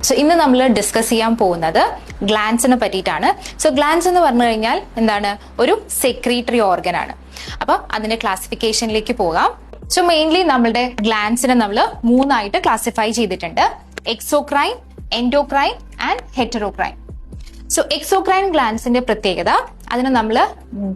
So ഇന്ന് നമ്മൾ discuss ചെയ്യാൻ പോകുന്നത് ഗ്ലാൻസിനെ പറ്റിയിട്ടാണ്. സോ ഗ്ലാൻസ് എന്ന് പറഞ്ഞു കഴിഞ്ഞാൽ എന്താണ്? ഒരു സെക്രീറ്ററി ഓർഗൻ ആണ്. അപ്പൊ അതിന്റെ ക്ലാസിഫിക്കേഷനിലേക്ക് പോകാം. സോ മെയിൻലി നമ്മളുടെ ഗ്ലാൻസിനെ നമ്മൾ മൂന്നായിട്ട് ക്ലാസിഫൈ ചെയ്തിട്ടുണ്ട്: exocrine, endocrine and heterocrine. So exocrine ഗ്ലാൻസിന്റെ പ്രത്യേകത, അതിന് നമ്മൾ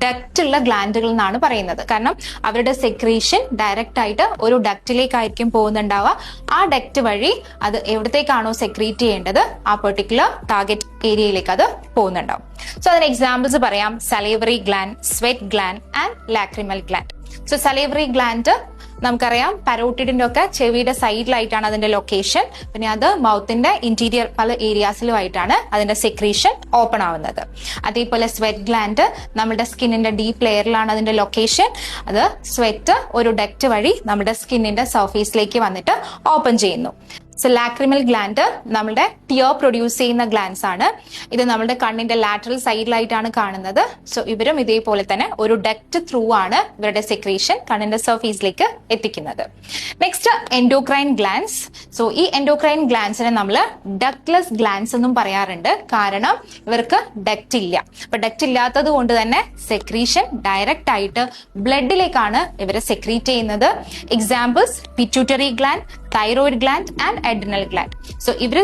ഡക്റ്റ് ഉള്ള ഗ്ലാൻഡുകൾ എന്നാണ് പറയുന്നത്. കാരണം അവരുടെ സെക്രീഷൻ ഡയറക്റ്റ് ആയിട്ട് ഒരു ഡക്റ്റിലേക്കായിരിക്കും പോകുന്നുണ്ടാവുക. ആ ഡക്റ്റ് വഴി അത് എവിടത്തേക്കാണോ സെക്രീറ്റ് ചെയ്യേണ്ടത് ആ പെർട്ടിക്കുലർ ടാർഗറ്റ് ഏരിയയിലേക്ക് അത് പോകുന്നുണ്ടാവും. സോ അതിന് എക്സാമ്പിൾസ് പറയാം: salivary gland, sweat gland and lacrimal gland. So salivary gland നമുക്കറിയാം പാരോട്ടിഡിന്റെ ഒക്കെ ചെവിയുടെ സൈഡിലായിട്ടാണ് അതിന്റെ ലൊക്കേഷൻ. പിന്നെ അത് മൗത്തിന്റെ ഇന്റീരിയർ പല ഏരിയാസിലുമായിട്ടാണ് അതിന്റെ സെക്രീഷൻ ഓപ്പൺ ആവുന്നത്. അതേപോലെ സ്വെറ്റ് ഗ്ലാൻഡ് നമ്മുടെ സ്കിന്നിന്റെ ഡീപ്പ് ലെയറിലാണ് അതിന്റെ ലൊക്കേഷൻ. അത് സ്വെറ്റ് ഒരു ഡക്റ്റ് വഴി നമ്മുടെ സ്കിന്നിന്റെ സർഫേസിലേക്ക് വന്നിട്ട് ഓപ്പൺ ചെയ്യുന്നു. സോ ലാക്രിമൽ ഗ്ലാൻഡ് നമ്മുടെ ടിയർ പ്രൊഡ്യൂസ് ചെയ്യുന്ന ഗ്ലാൻസ് ആണ്. ഇത് നമ്മുടെ കണ്ണിന്റെ ലാറ്ററൽ സൈഡിലായിട്ടാണ് കാണുന്നത്. സോ ഇവരും ഇതേപോലെ തന്നെ ഒരു ഡക്റ്റ് ത്രൂ ആണ് ഇവരുടെ സെക്രീഷൻ കണ്ണിന്റെ സർഫേസിലേക്ക് എത്തിക്കുന്നത്. Next endocrine glance. സോ ഈ എൻഡോക്രൈൻ ഗ്ലാൻസിനെ നമ്മൾ ഡക്ട്ലെസ് ഗ്ലാൻസ് എന്നും പറയാറുണ്ട്. കാരണം ഇവർക്ക് ഡക്റ്റ് ഇല്ല. അപ്പൊ ഡക്റ്റ് ഇല്ലാത്തത് കൊണ്ട് തന്നെ സെക്രീഷൻ ഡയറക്റ്റ് ആയിട്ട് ബ്ലഡിലേക്കാണ് ഇവരെ സെക്രീറ്റ് ചെയ്യുന്നത്. Examples: pituitary gland, thyroid gland and adrenal gland. So ഇവര്